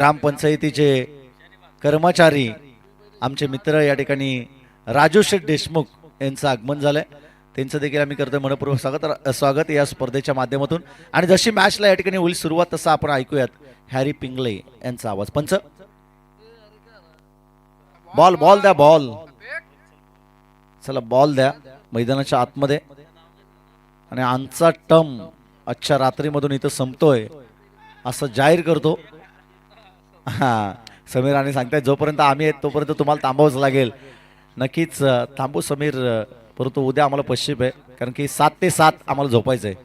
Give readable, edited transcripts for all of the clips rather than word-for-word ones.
ग्रामपंचायतीचे कर्मचारी आमचे मित्र या ठिकाणी राजू शेठ देशमुख यांचं आगमन झालंय. त्यांचं देखील आम्ही करतोय मनपूर्वक स्वागत या स्पर्धेच्या माध्यमातून. आणि जशी मॅचला या ठिकाणी होईल सुरुवात तसं आपण ऐकूयात हॅरी पिंगले यांचा आवाज. पंच बॉल बॉल द्या बॉल. चला बॉल द्या मैदानाच्या आतमध्ये. आणि आमचा टर्म आजच्या रात्रीमधून इथं संपतोय असं जाहीर करतो. हा समीर आणि सांगताय जोपर्यंत आम्ही आहेत तोपर्यंत तुम्हाला थांबावंच लागेल. नक्कीच थांबू समीर, परंतु उद्या आम्हाला पश्चिम आहे कारण की 7 ते 7 आम्हाला झोपायचं आहे.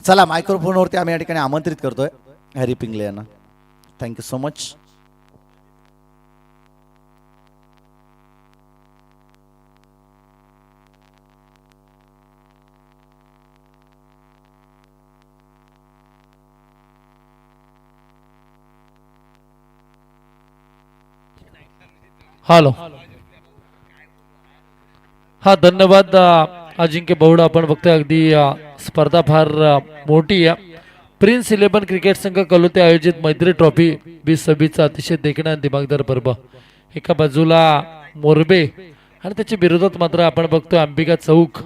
चला मायक्रोफोनवरती आम्ही या ठिकाणी आमंत्रित करतोय हॅरी पिंगले यांना. Thank you so much. हॅलो. हा धन्यवाद अजिंक्य बहुड. आपण बघतोय अगदी स्पर्धा फार मोठी आहे. प्रिन्स 11 क्रिकेट संघ कलोते आयोजित मैत्री ट्रॉफी 2026 अतिशय देखणा दिमागदार पर्व. एका बाजूला मोरबे आणि त्याच्या विरोधात मात्र आपण बघतोय अंबिका चौक.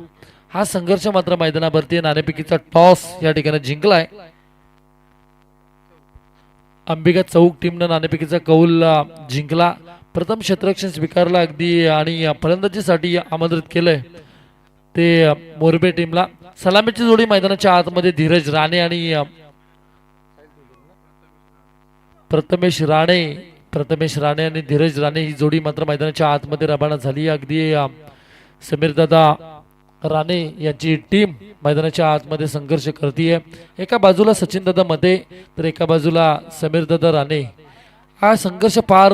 हा संघर्ष मात्र मैदानावरती नाणेफेकीचा टॉस या ठिकाणी जिंकलाय. अंबिका चौक टीमनं नाणेफेकीचा कौल जिंकला. प्रथम क्षेत्ररक्षण स्वीकारला अगदी आणि फलंदाजीसाठी आमंत्रित केलंय ते मोरबे टीमला. सलामीची जोडी मैदानाच्या आतमध्ये धीरज राणे आणि प्रथमेश राणे आणि धीरज राणे ही जोडी मात्र मैदानाच्या आतमध्ये रवाना झाली. अगदी समीर दादा राणे यांची टीम मैदानाच्या आतमध्ये संघर्ष करतीये. एका बाजूला सचिन दादा मध्ये तर एका बाजूला समीर दादा राणे. हा संघर्ष फार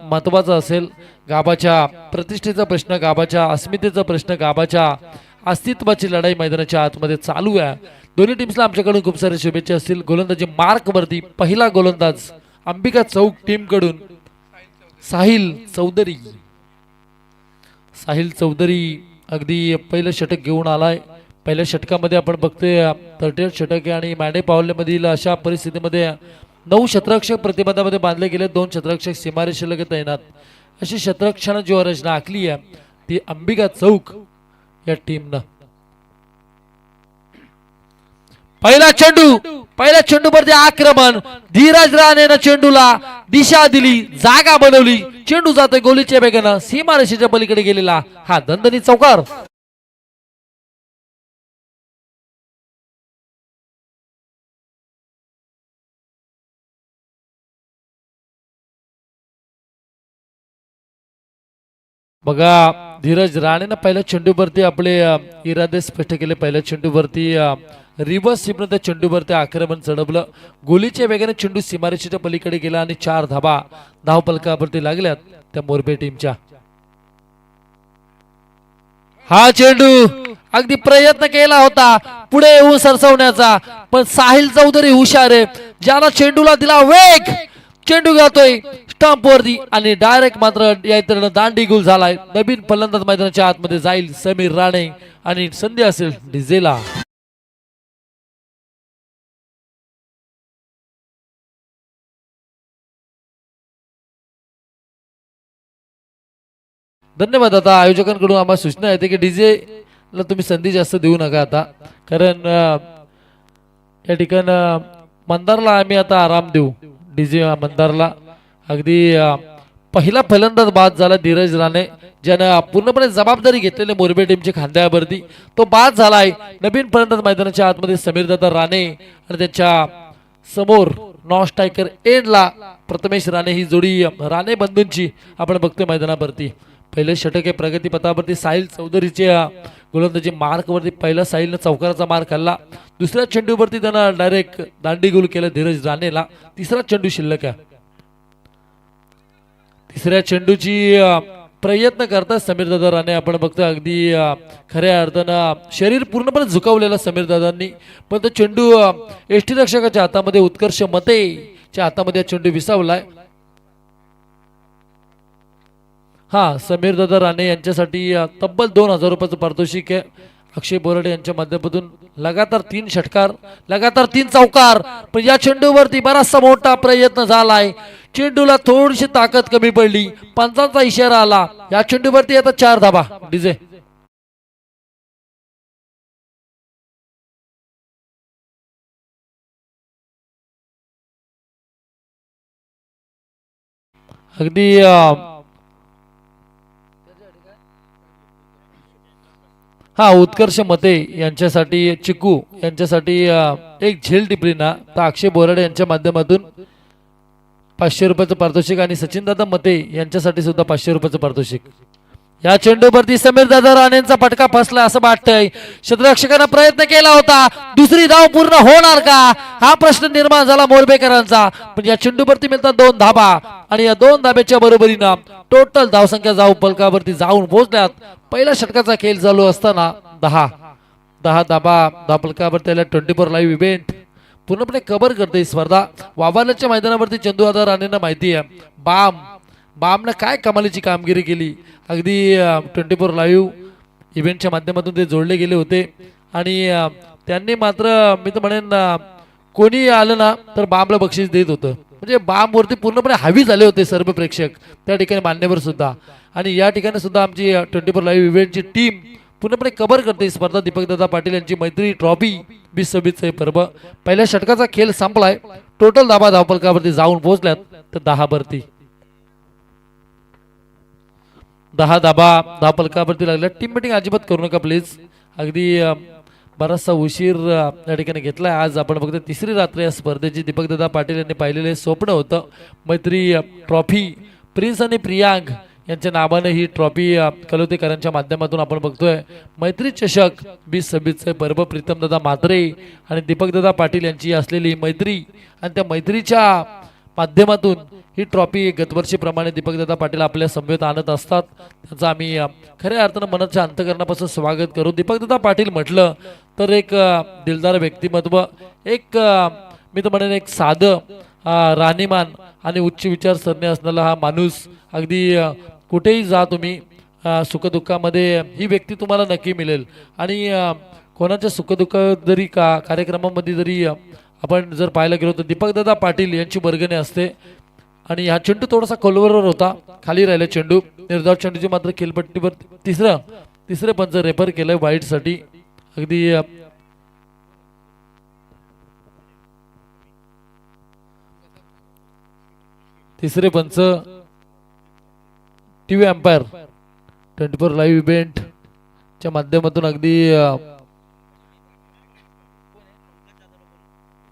महत्वाचा असेल. गावाच्या प्रतिष्ठेचा प्रश्न, गावाच्या अस्मितेचा प्रश्न, गावाच्या अस्तित्वाची लढाई मैदानाच्या आतमध्ये चालू आहे. दोन्ही टीम्सला आमच्याकडून खूप सारे शुभेच्छा असतील. गोलंदाजी मार्क वरती पहिला गोलंदाज अंबिका चौक टीम कडून साहिल चौधरी अगदी पहिलं षटक घेऊन आलाय. पहिल्या षटकामध्ये आपण बघतोय 38 षटक आणि मॅडे पावलेमधील अशा परिस्थितीमध्ये 9 क्षेत्ररक्षक प्रतिबंधामध्ये बांधले गेले. 2 क्षेत्ररक्षक सीमारेषेलगत तैनात. अशी क्षेत्ररक्षण जी रचना आखली आहे ती अंबिका चौक या टीमनं. पहिल्या चेंडूवरती आक्रमण. धीरज राणेनं चेंडूला दिशा दिली, जागा बनवली. चेंडू जातोय गोलीच्या वेगानं सीमारेषेच्या पलीकडे गेलेला हा दणदणी चौकार. बघा धीरज राणेनं पहिल्या चेंडूवरती आपले इरादे स्पष्ट केले. पहिल्या चेंडूवरती रिव्हर्स स्वीपनं त्या चेंडूवरती आक्रमण चढवलं. गोलीच्या वेगाने चेंडू सीमारेषेच्या पलीकडे गेला आणि 4 धाबा धावफलकावरती लागल्यात त्या मोरबे टीमच्या. हा चेंडू अगदी प्रयत्न केला होता पुढे येऊन सरसवण्याचा, पण साहिल चौधरी हुशार आहे. ज्याला चेंडूला दिला वेग, चेंडू जातोय स्टंप वरती आणि डायरेक्ट मात्र या इतरांना दांडी गुल झालाय. नवीन फलंदाज मैदानाच्या आतमध्ये जाईल समीर राणे आणि संधी असेल डिझेला. धन्यवाद. आता आयोजकांकडून आम्हाला सूचना येते की डीजे ला तुम्ही संधी जास्त देऊ नका आता, कारण या ठिकाणी मंदारला आम्ही आता आराम देऊ. डीजे मंदारला अगदी पहिला फलंदाज बाद झाला धीरज राणे, ज्यानं पूर्णपणे जबाबदारी घेतलेली मोरबे टीमच्या खांद्यावरती. तो बाद झालाय. नवीन फलंदाज मैदानाच्या आतमध्ये समीर दादा राणे आणि त्यांच्या समोर नॉन स्ट्रायकर एंडला प्रथमेश राणे. ही जोडी राणे बंधूंची आपण बघतोय मैदानावरती. पहिले षटक आहे प्रगती पथावरती साहिल चौधरीचे गोलंदाजी मार्क वरती. पहिला साहिलनं चौकाराचा मार खाल्ला. दुसऱ्या चेंडूवरती त्यानं डायरेक्ट दांडी गोल केलं धीरज राणेला. तिसरा चेंडू शिल्लक आहे. तिसऱ्या चेंडूची प्रयत्न करतात समीर दादा राणे. आपण बघतोय अगदी खऱ्या अर्थानं शरीर पूर्णपणे झुकवलेलं समीर दादांनी, पण तो चेंडू यष्टीरक्षकाच्या हातामध्ये, उत्कर्ष मतेच्या हातामध्ये चेंडू विसावलाय. हा समीर दादा राणे यांच्यासाठी तब्बल 2000 रुपयाचं पारितोषिक आहे. अक्षय बोराडे यांच्या माध्यमातून लगातार 3 षटकार, लगातार 3 चौकार. पण या चेंडूवरती बराचसा मोठा प्रयत्न झालाय. चेंडूला थोडीशी ताकद कमी पडली. पंचांचा इशारा आला. या चेंडूवरती आता 4 धाबा. डीजे अगदी हा उत्कर्ष मते यांच्यासाठी चिकू यांच्यासाठी एक झेल टिपली ना तर अक्षय बोराडे यांच्या माध्यमातून 500 रुपयाचं पारितोषिक आणि सचिन दादा मते यांच्यासाठी सुद्धा 500 रुपयाचं पारितोषिक. या चेंडूवरती समीर दादा राणेंचा फटका फसला असं वाटतंय. क्षेत्ररक्षकांना प्रयत्न केला होता. दुसरी धाव पूर्ण होणार का हा प्रश्न निर्माण झाला मोरबेकरांचा. पण या चेंडूवरती मिळतात 2 धाबा आणि या 2 धाब्याच्या बरोबरीनं टोटल धावसंख्या फलकावरती जाऊन पोहोचल्यात. पहिल्या षटकाचा खेळ चालू असताना 10 धाबा धावफलकावर त्याला 24 लाईव्ह इव्हेंट पूर्णपणे कव्हर करते स्पर्धा. वावाल्याच्या मैदानावरती चंदू दादा राणेंना माहिती आहे बामनं काय कमालीची कामगिरी केली. अगदी 24 लाईव्ह इव्हेंटच्या माध्यमातून ते जोडले गेले होते आणि त्यांनी मात्र मी तर म्हणेन कोणी आलं ना तर बामला बक्षीस देत होतं. म्हणजे बामवरती पूर्णपणे हावी झाले होते सर्व प्रेक्षक त्या ठिकाणी मान्यवर सुद्धा. आणि या ठिकाणी सुद्धा आमची 24 लाईव्ह इव्हेंटची टीम पूर्णपणे कव्हर करते स्पर्धा. दीपकदादा पाटील यांची मैत्री ट्रॉफी 2026 पर्व. पहिल्या षटकाचा खेळ संपलाय. टोटल धाबा धावफलकावरती जाऊन पोहोचल्यात तर 10 वरती 10 धाबा धावफलकावरती लागल्या. टीम मीटिंग अजिबात करू नका प्लीज. अगदी बराचसा उशीर या ठिकाणी घेतलाय. आज आपण फक्त 3री रात्र या स्पर्धेची दीपकदादा पाटील यांनी पाहिलेले स्वप्न होतं. मैत्री ट्रॉफी प्रिन्स आणि प्रियांक यांच्या नावाने ही ट्रॉफी कलोतेकरांच्या माध्यमातून आपण बघतोय. मैत्री चषक 2026 पर्व प्रीतमदादा म्हात्रे आणि दीपकदादा पाटील यांची असलेली मैत्री आणि त्या मैत्रीच्या माध्यमातून ही ट्रॉफी गतवर्षीप्रमाणे दीपकदादा पाटील आपल्या समवेत आणत असतात. त्यांचं आम्ही खऱ्या अर्थानं मनाच्या अंतकरणापासून स्वागत करू. दीपकदादा पाटील म्हटलं तर एक दिलदार व्यक्तिमत्व, एक मी तर म्हणेन एक साधं राहणीमान आणि उच्च विचारसरणी असणारा हा माणूस. अगदी कुठेही जा तुम्ही सुखदुःखामध्ये ही व्यक्ती तुम्हाला नक्की मिळेल. आणि कोणाच्या सुखदुःख जरी कार्यक्रमामध्ये जरी आपण जर पाहायला गेलो तर दीपकदादा पाटील यांची वर्गणी असते. आणि हा चेंडू थोडासा खोलवरवर होता, खाली राहिला चेंडू. निर्धाव चेंडूची मात्र खेळपट्टीवर तिसरे पंच रेफर केलंय वाईटसाठी. अगदी तिसरे पंच टीव्ही अंपायर 24 लाईव्ह इव्हेंट च्या माध्यमातून अगदी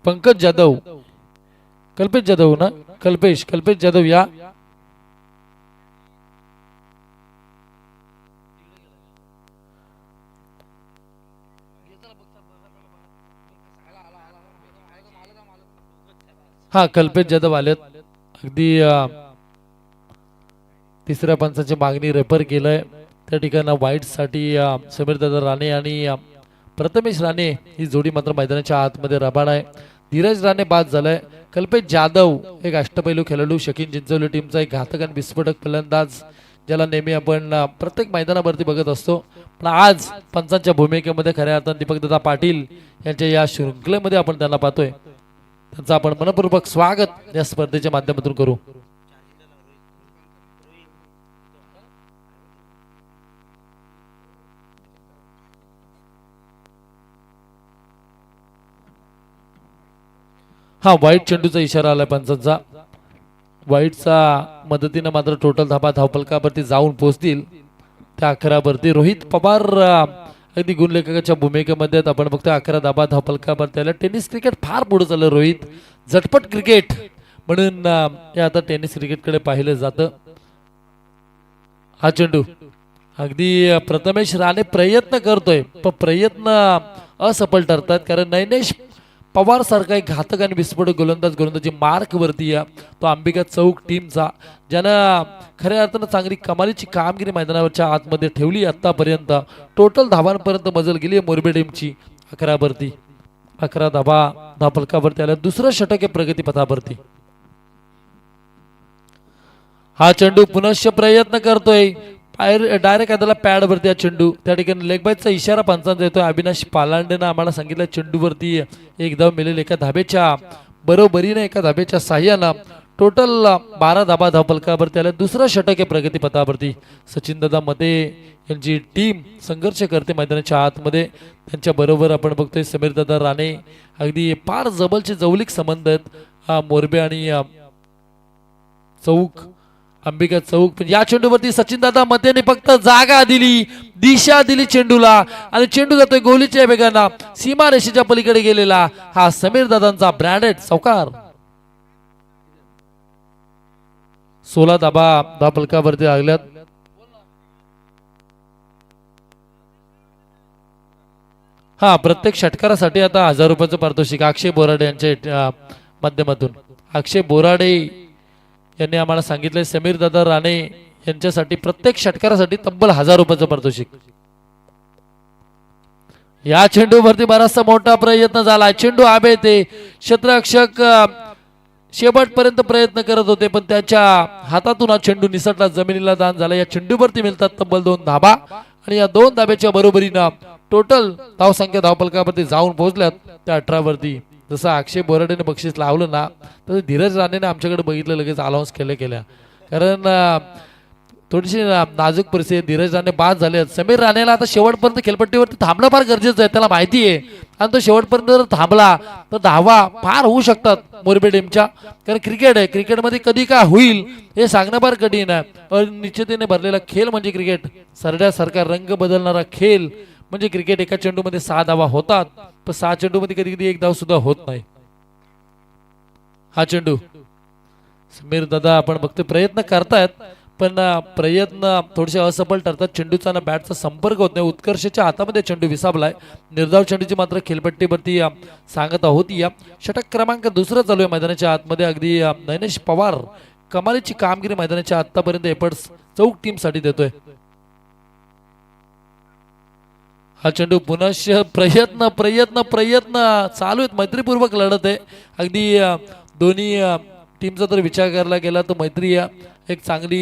पंकज जाधव, कल्पेश जाधव ना, कल्पेश जाधव या हा कल्पेश जाधव आलेत. अगदी तिसऱ्या पंचाची मागणी रेफर केलंय. त्या ठिकाणी वाईट साठी समीर दादा राणे आणि प्रथमेश राणे ही जोडी मात्र मैदानाच्या आतमध्ये रबाड आहे. धीरज राणे बाद झालाय. कल्पेश जाधव एक अष्टपैलू खेळाडू, शकीन चिंचोली टीमचा एक घातक आणि विस्फोटक फलंदाज, ज्याला नेहमी आपण प्रत्येक मैदानावरती बघत असतो. पण आज पंचांच्या भूमिकेमध्ये खऱ्या अर्थाने दीपकदादा पाटील यांच्या या शृंखलेमध्ये आपण त्यांना पाहतोय. त्यांचं आपण मनपूर्वक स्वागत या स्पर्धेच्या माध्यमातून करू. हा वाईट चेंडूचा इशारा आलाय पंचांचा. वाईटचा मदतीनं मात्र टोटल धाबा धावफलकावरती जाऊन पोहोचतील त्या 11 वरती. रोहित पवार अगदी गुणलेखकाच्या भूमिकेमध्ये आपण बघतोय 11 धाबा धावफलकावर. त्याला टेनिस क्रिकेट फार पुढे चाललं रोहित, झटपट क्रिकेट म्हणून हे आता टेनिस क्रिकेटकडे पाहिलं जातं. हा चेंडू अगदी प्रथमेश राणे प्रयत्न करतोय पण प्रयत्न असफल ठरतात. कारण नैनेश पवार सारखा एक घातक आणि विस्फोटक गोलंदाजी मार्क वरती तो अंबिका चौक टीमचा, ज्यानं खऱ्या अर्थानं चांगली कमालीची कामगिरी मैदानावरच्या आतमध्ये ठेवली आतापर्यंत. टोटल धावांपर्यंत मजल गेली मोरबे टीमची 11 वरती. 11 धाबा धावफलकावरती आल्या. दुसरं षटक आहे प्रगती पथावरती. हा चेंडू पुनश्च प्रयत्न करतोय डायरेक्ट त्याला पॅडवरती हा चेंडू त्या ठिकाणी लेग बायचा इशारा पंचांचा येतोय. अविनाश पालांडेनं आम्हाला सांगितलं चेंडूवरती एक धाव मिळेल एका धाब्याच्या बरोबरीने, एका धाब्याच्या साह्यानं. टोटल 12 धाबा धावफलकावरती आल्या. दुसरा षटक आहे प्रगती पथावरती. सचिनदादा मते यांची टीम संघर्ष करते मैदानाच्या आतमध्ये. त्यांच्या बरोबर आपण बघतोय समीरदादा राणे. अगदी फार जवळचे जवळीक संबंध आहेत मोरबे आणि चौक, अंबिका चौक. पण या चेंडूवरती सचिनदादा मतेने फक्त जागा दिली, दिशा दिली चेंडूला आणि चेंडू जातोय गोलीच्या वेगानं सीमा रेषेच्या पलीकडे गेलेला हा समीरदादांचा ब्रँडेड चौकार. 16 धाबा धावफलकावरती लागल्यात. हा प्रत्येक षटकारासाठी आता 1000 रुपयाचं पारितोषिक अक्षय बोराडे यांच्या माध्यमातून. अक्षय बोराडे यांनी आम्हाला सांगितलंय समीरदादा राणे यांच्यासाठी प्रत्येक षटकारासाठी तब्बल 1000 रुपयाचं पारितोषिक. या चेंडूवरती बराचसा मोठा प्रयत्न झाला. चेंडू आबे ते क्षेत्ररक्षक शेवटपर्यंत प्रयत्न करत होते पण त्याच्या हातातून हा चेंडू निसटला, जमिनीला दान झाला. या चेंडूवरती मिळतात तब्बल 2 धाबा आणि या 2 धाब्याच्या बरोबरीनं टोटल धावसंख्या धावफलकावरती जाऊन पोहोचल्यात त्या 18 वरती. जसं अक्षय बोराडेने बक्षीस लावलं ना तसं धीरज राणेने आमच्याकडे बघितलं, लगेच अलाउन्स केल्या. कारण थोडीशी नाजूक परिस्थिती, धीरज राणे बाद झाले. समीर राणेला आता शेवटपर्यंत खेळपट्टीवरती थांबणं फार गरजेचं आहे, त्याला माहिती आहे. आणि तो शेवटपर्यंत जर थांबला तर धावा फार होऊ शकतात मोरबे टीमच्या. कारण क्रिकेट आहे, क्रिकेटमध्ये कधी काय होईल हे सांगणं फार कठीण आहे. अनिश्चिततेने भरलेला खेळ म्हणजे क्रिकेट, सरड्यासारखा रंग बदलणारा खेळ म्हणजे क्रिकेट. एका चेंडूमध्ये 6 धावा होतात पण 6 चेंडूमध्ये कधी कधी 1 धाव सुद्धा होत नाही. हा चेंडू समीर दादा आपण बघतोय प्रयत्न करतायत पण प्रयत्न थोडेसे असफल ठरतात. चेंडूचा ना बॅटचा संपर्क होत नाही. उत्कर्षच्या हातामध्ये चेंडू विसावलाय. निर्धाव चेंडूची मात्र खेळपट्टीवरती सांगत आहोत. या षटक क्रमांक 2 चालू आहे मैदानाच्या आतमध्ये. अगदी नैनेश पवार कमालीची कामगिरी मैदानाच्या आतापर्यंत एफर्ट्स चौक टीम साठी देतोय. हा चेंडू पुनश्च प्रयत्न प्रयत्न प्रयत्न चालू आहेत. मैत्रीपूर्वक लढत आहे. अगदी दोन्ही टीमचा जर विचार करायला गेला तर मैत्री एक चांगली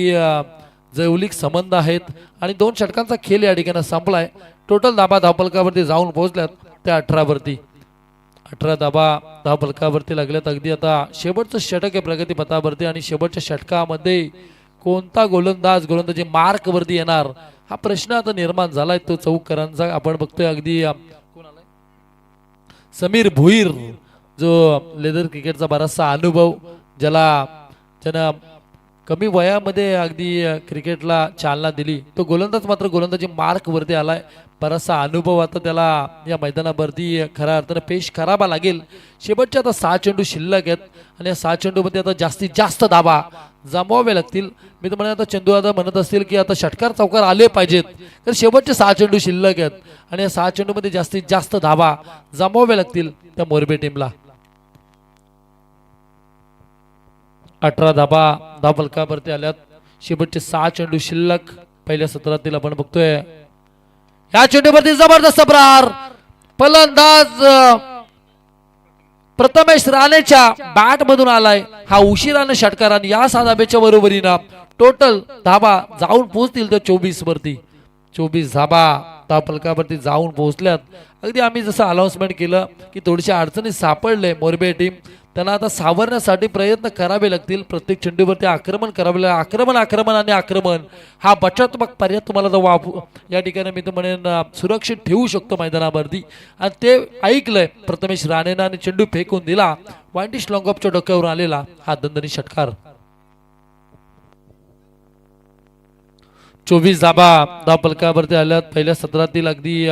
जवळीक संबंध आहेत आणि 2 षटकांचा खेळ या ठिकाणी संपलाय. टोटल धाबा धावफलकावरती जाऊन पोहोचल्यात त्या 18 वरती. 18 धाबा धावफलकावरती लागल्यात. अगदी आता शेवटचं षटक आहे प्रगती पथावरती आणि शेवटच्या षटकामध्ये कोणता गोलंदाजी मार्क वरती येणार हा प्रश्न आता निर्माण झालाय तो चौकरांचा. आपण बघतोय अगदी समीर भुईर जो लेदर क्रिकेटचा बराचसा अनुभव, ज्यानं कमी वयामध्ये अगदी क्रिकेटला चालना दिली, तो गोलंदाज मात्र गोलंदाजी मार्क वरती आलाय. बराचसा अनुभव आता त्याला या मैदानावरती खऱ्या अर्थानं पेश करावा लागेल. शेवटचे आता 6 चेंडू शिल्लक आहेत आणि या 6 चेंडूमध्ये आता जास्तीत जास्त धाबा जमवावे लागतील. मी तर आता चंदू दादा म्हणत असतील की आता षटकार चौकार आले पाहिजेत तर शेवटचे 6 चेंडू शिल्लक आहेत आणि या 6 चेंडूमध्ये जास्तीत जास्त धाबा जमवावे लागतील त्या मोरबे टीमला. 18 धाबा धावफलकावरती आल्यात. शेवटचे 6 चेंडू शिल्लक पहिल्या सत्रातील आपण बघतोय. या चेंडूवरती जबरदस्त प्रहार, फलंदाज प्रथमेश राणेच्या बॅट मधून आलाय. हा उशिराने षटकार आणि या 6 धाब्याच्या बरोबरीनं टोटल धाबा जाऊन पोहोचतील तर 24 वरती. 24 धाबा धावफलकावरती जाऊन पोहोचल्यात. अगदी आम्ही जसं अनाउन्समेंट केलं की थोडीशी अडचणी सापडले मोरबे टीम, त्यांना आता सावरण्यासाठी प्रयत्न करावे लागतील. प्रत्येक चेंडूवरती आक्रमण करावे लागेल. आक्रमण आणि आक्रमण हा बचावात्मक पर्याय तुम्हाला या ठिकाणी मी तर म्हणेन सुरक्षित ठेवू शकतो मैदानावरती आणि ते ऐकलंय प्रथमेश राणेनं आणि चेंडू फेकून दिला. वाईंडिश लॉंगऑफच्या डोक्यावर आलेला हा दणदणी षटकार. 24 धाबा धावफलकावरती आल्यात. पहिल्या सत्रातील अगदी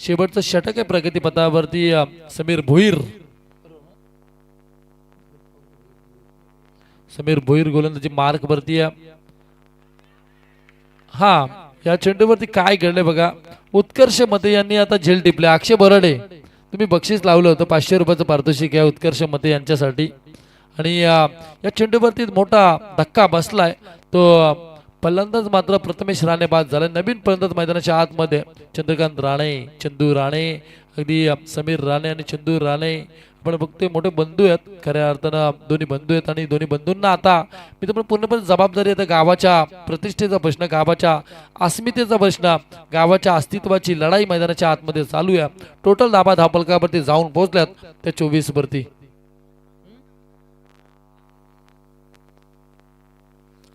शेवटचं षटक आहे प्रगती पथावरती. समीर भोईर गोलंदाजी मार्क वरती. हा या चेंडूवरती काय घडलंय बघा. उत्कर्ष मते यांनी आता झेल टिपले. अक्षय बोराडे तुम्ही बक्षीस लावलं होतं 500 रुपयाचं पारितोषिक आहे उत्कर्ष मते यांच्यासाठी. आणि या चेंडूवरती मोठा धक्का बसलाय. तो फलंदाज मात्र प्रथमेश राणे बाद झाला. नवीन फलंदाज मैदानाच्या आतमध्ये चंद्रकांत राणे, चंदू राणे अगदी समीर राणे आणि चंदू राणे आपण बघतोय मोठे बंधू आहेत खऱ्या अर्थानं दोन्ही बंधू आहेत आणि दोन्ही बंधूंना आता मी तर पूर्णपणे जबाबदारी आहे गावाच्या प्रतिष्ठेचा प्रश्न गावाच्या अस्मितेचा प्रश्न गावाच्या अस्तित्वाची लढाई मैदानाच्या आतमध्ये चालू आहे टोटल धाबा धावपलकावरती जाऊन पोहोचल्यात त्या 24 वरती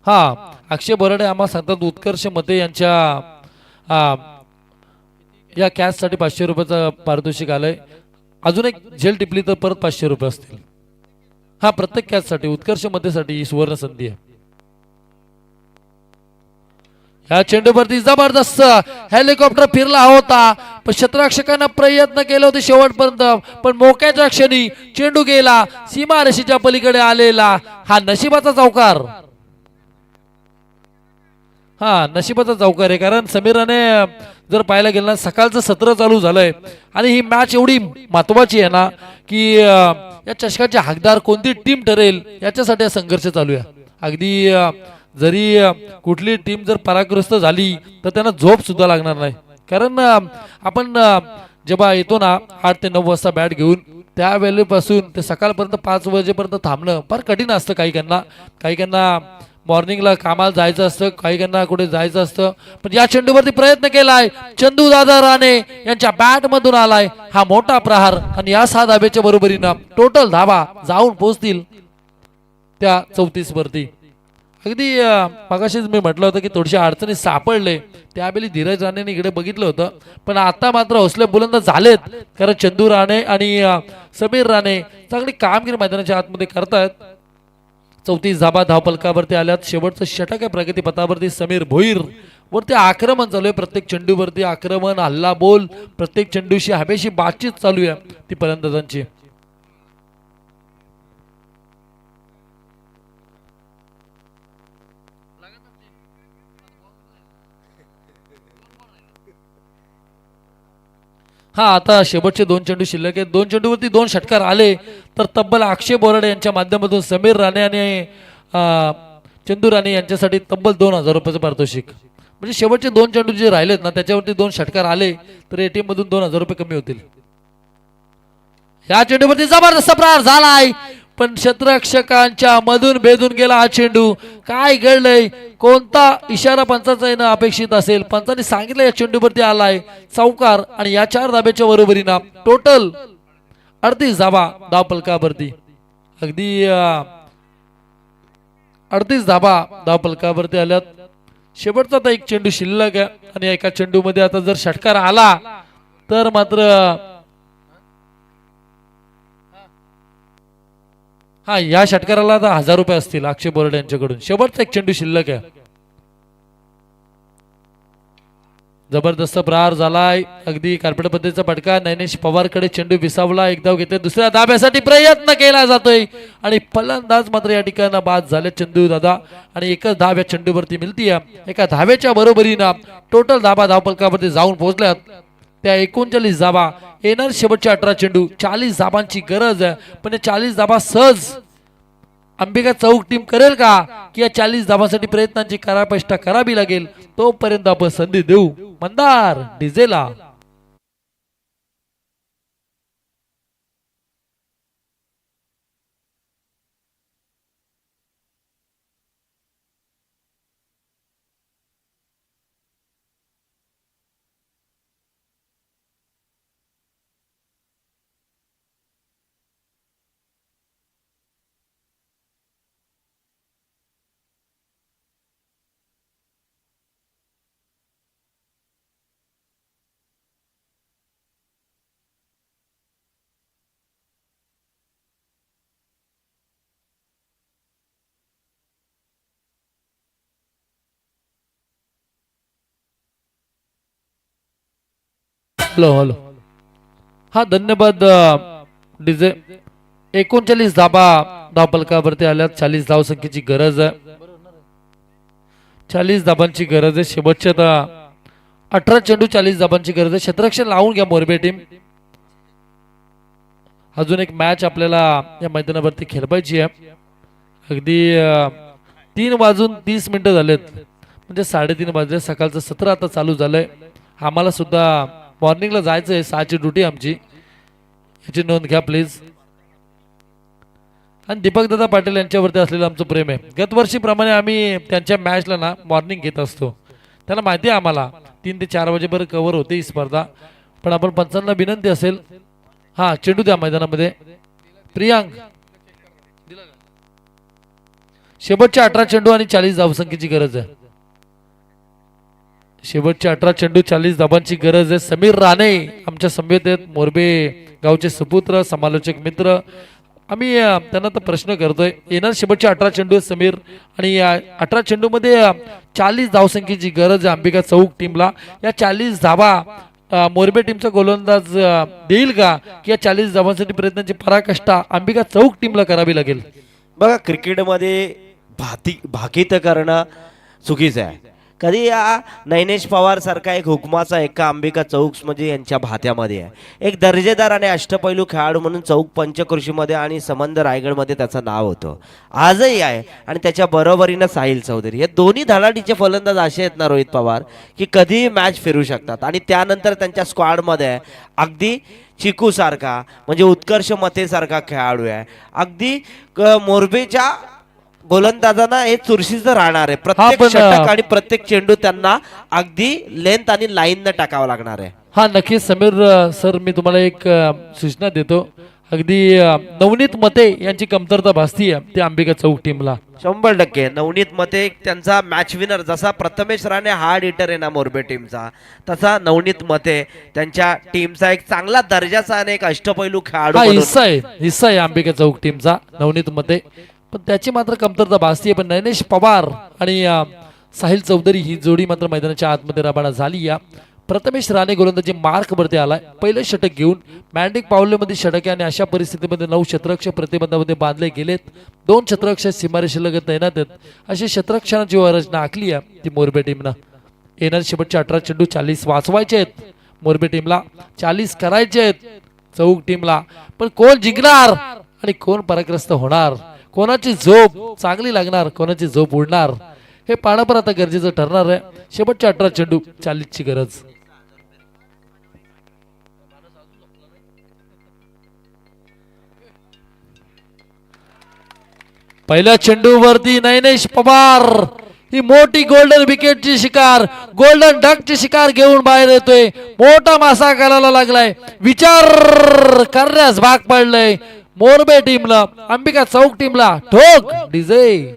हा अक्षय बोराडे आम्हाला सांगतात उत्कर्ष मते यांच्या या कॅच साठी 500 रुपयाचं पारितोषिक आलंय अजून एक झेल टिपली तर परत 500 रुपये असतील हा प्रत्येक कॅच साठी उत्कर्ष मतेसाठी ही सुवर्ण संधी आहे या चेंडूवरती जबरदस्त हेलिकॉप्टर फिरला होता पण क्षेत्ररक्षकांना प्रयत्न केले होते शेवटपर्यंत पण मोक्याच्या क्षणी चेंडू गेला सीमारेषेच्या पलीकडे आलेला हा नशिबाचा चौकार हा नशिबाचा चौकार आहे कारण समीराने जर पाहायला गेलं ना सकाळचं सत्र चालू झालंय आणि ही मॅच एवढी महत्वाची आहे ना की या चषकाचे हकदार कोणती टीम ठरेल याच्यासाठी संघर्ष चालू आहे अगदी जरी कुठली टीम जर पराग्रस्त झाली तर त्यांना झोप सुद्धा लागणार नाही कारण आपण जेव्हा येतो ना 8 ते 9 वाजता बॅट घेऊन त्या वेळेपासून ते सकाळपर्यंत 5 वाजेपर्यंत थांबणं फार कठीण असतं काही मॉर्निंगला कामाला जायचं असतं काही कुठे जायचं असतं पण या चेंडूवरती प्रयत्न केलाय चंदू दादा राणे यांच्या बॅट मधून आलाय हा मोठा प्रहार आणि या 6 धाब्याच्या बरोबरीनं टोटल धाबा जाऊन पोहोचतील त्या 34 वरती अगदी मगाशीच मी म्हटलं होतं की थोडीशी अडचणी सापडले त्यावेळी धीरज राणेने इकडे बघितलं होतं पण आता मात्र हौसले बुलंद झालेत कारण चंदू राणे आणि समीर राणे चांगली कामगिरी मैदानाच्या आतमध्ये करतायत 34 धाबा धावपलकावरती आल्यात शेवटचं षटक आहे प्रगती पथावरती समीर भोईर वरती आक्रमण चालू आहे प्रत्येक चेंडूवरती आक्रमण हल्ला बोल प्रत्येक चेंडूशी हवेशी बातचीत चालू आहे ती फलंदाजांची हा आता शेवटचे 2 चेंडू शिल्लक आहेत 2 चेंडूवरती 2 षटकार आले तर तब्बल अक्षय बोराडे यांच्या माध्यमातून समीर राणे आणि चंदू राणे यांच्यासाठी तब्बल 2000 रुपयाचं पारितोषिक म्हणजे शेवटचे 2 चेंडू जे राहिलेत ना त्याच्यावरती 2 षटकार आले तर एटीएम मधून 2000 रुपये कमी होतील या चेंडूवरती जबरदस्त प्रहार झालाय पण क्षेत्ररक्षकांच्या मधून भेदून गेला हा चेंडू काय घडलंय कोणता इशारा पंचाचा येणं अपेक्षित असेल पंचाने सांगितलं या चेंडूवरती आलाय चौकार आणि या 4 धाब्याच्या बरोबरीनं टोटल 38 धाबा धावपलकावरती अगदी 38 धाबा धावपलकावरती आल्यात शेवटचा आता एक चेंडू शिल्लक आहे आणि एका चेंडू मध्ये आता जर षटकार आला तर मात्र हा या षटकाराला आता 1000 रुपये असतील अक्षय बोराडे यांच्याकडून शेवटचा एक चेंडू शिल्लक आहे जबरदस्त प्रहार झालाय अगदी कार्पेट पद्धतीचा फटका नैनेश पवारकडे चेंडू विसावला एक धाव घेतले दुसऱ्या धाब्यासाठी प्रयत्न केला जातोय आणि फलंदाज मात्र या ठिकाणी बाद झाले चंदू दादा आणि एकच धाव या चेंडूवरती मिळतीये एका धाव्याच्या बरोबरीनं टोटल धाबा धावपलकावरती जाऊन पोहोचल्यात त्या 39 धाबा येणार शेवटचे 18 चेंडू 40 धाबांची गरज आहे पण 40 धाबा सहज अंबिका चौक टीम करेल का की या 40 धाबांसाठी प्रयत्नांची करापेष्टा करावी लागेल तोपर्यंत आपण संधी देऊ मंदार डिझेला हॅलो हॅलो हा धन्यवाद डीजे 39 धाबा धावपलकावरती आल्यात 40 धाव संख्येची गरज आहे 40 धाबांची गरज आहे शेवटच्या 18 चेंडू 40 धाबांची गरज आहे क्षेत्ररक्षण लावून घ्या मोरबे टीम अजून एक मॅच आपल्याला या मैदानावरती खेळवायची आहे अगदी 3:30 झालेत म्हणजे 3:30 वाजले सकाळचं सत्र आता चालू झालंय आम्हाला सुद्धा मॉर्निंगला जायचं आहे, 6ची ड्युटी आमची, याची नोंद घ्या प्लीज. आणि दीपक दादा पाटील यांच्यावरती असलेलं आमचं प्रेम आहे. गतवर्षीप्रमाणे आम्ही त्यांच्या मॅचला ना मॉर्निंग घेत असतो. त्यांना माहिती आहे आम्हाला 3 ते 4 वाजेपर्यंत कव्हर होते ही स्पर्धा. पण आपण पंचांना विनंती असेल, हा चेंडू द्या मैदानामध्ये. प्रियांक, शेवटचे 18 चेंडू आणि 40 धावसंख्येची गरज आहे. शेवटचे 18 चेंडू 40 धाबांची गरज आहे. समीर राणे आमच्या समवेत आहेत, मोरबे गावचे सुपुत्र, समालोचक मित्र. आम्ही त्यांना तर प्रश्न करतोय, येणार शेवटचे 18 चेंडू आहेत समीर, आणि 18 चेंडूमध्ये 40 धावसंख्येची गरज आहे अंबिका चौक टीमला. या 40 धाबा मोरबे टीमचा गोलंदाज देईल का, की या 40 धावांसाठी प्रयत्नांची पराकाष्ठा अंबिका चौक टीमला करावी लागेल? बघा, क्रिकेटमध्ये भाकीत करणं चुकीचं आहे. कधी या नैनेश पवार सारखा एक हुकमाचा एका अंबिका चौक म्हणजे यांच्या भात्यामध्ये आहे. एक दर्जेदार आणि अष्टपैलू खेळाडू म्हणून चौक पंचकृषीमध्ये आणि संबंध रायगडमध्ये त्याचं नाव होतं, आजही आहे. आणि त्याच्या बरोबरीनं साहिल चौधरी, हे दोन्ही धडाडीचे फलंदाज असे आहेत ना रोहित पवार, की कधीही मॅच फिरू शकतात. आणि त्यानंतर त्यांच्या स्क्वॉडमध्ये अगदी चिकू सारखा म्हणजे उत्कर्ष मतेसारखा खेळाडू आहे. अगदी मोरबेच्या गोलंदाजांना हे चुरशीचं राहणार आहे. प्रत्येक पण, षटक आणि प्रत्येक चेंडू त्यांना अगदी लेंथ आणि लाईन न टाकावं लागणार आहे. हा नक्कीच समीर सर, मी तुम्हाला एक सूचना देतो. अगदी नवनीत मते यांची कमतरता भासती आहे त्या अंबिका चौक टीमला. 100% नवनीत मते त्यांचा मॅच विनर, जसा प्रथमेश राणे हार्ड हिटर आहे ना मोरबे टीमचा, तसा नवनीत मते त्यांच्या टीमचा एक चांगला दर्जाचा आणि एक अष्टपैलू खेळाडू हा म्हणून हिस्सा आहे अंबिका चौक टीमचा नवनीत मते, पण त्याची मात्र कमतरता भासतीये. पण नैनेश पवार आणि साहिल चौधरी ही जोडी मात्र मैदानाच्या आतमध्ये रबाना झाली. या प्रथमेश राणे गोलंदाजी मार्कवरती आलाय, पहिलं षटक घेऊन मॅन्डिक पावलेमध्ये षटक, आणि अशा परिस्थितीमध्ये 9 शतरक्ष प्रतिबंधामध्ये बांधले गेलेत. 2 शतरक्ष सीमारेषेलगत तैनात आहेत. अशी शतरक्षणाची रचना आखली आहे ती मोरबे टीमनं. येणार शेवटचे 18 चेंडू 40 वाचवायचे आहेत मोरबे टीमला, 40 करायचे आहेत चौक टीमला. पण कोण जिंकणार आणि कोण पराग्रस्त होणार, कोणाची झोप चांगली लागणार, कोणाची झोप उडणार, हे पाहणं पण आता गरजेचं ठरणार आहे. शेवटच्या 18 चेंडू 40 ची गरज. पहिल्या चेंडूवरती नैनेश पवार ही मोठी गोल्डन विकेटची शिकार, गोल्डन डकची शिकार घेऊन बाहेर येतोय. मोठा मासा करायला लागलाय, विचार करण्यास भाग पडलंय मोरबे टीमला. अंबिका चौक टीमला ठोक डीजे.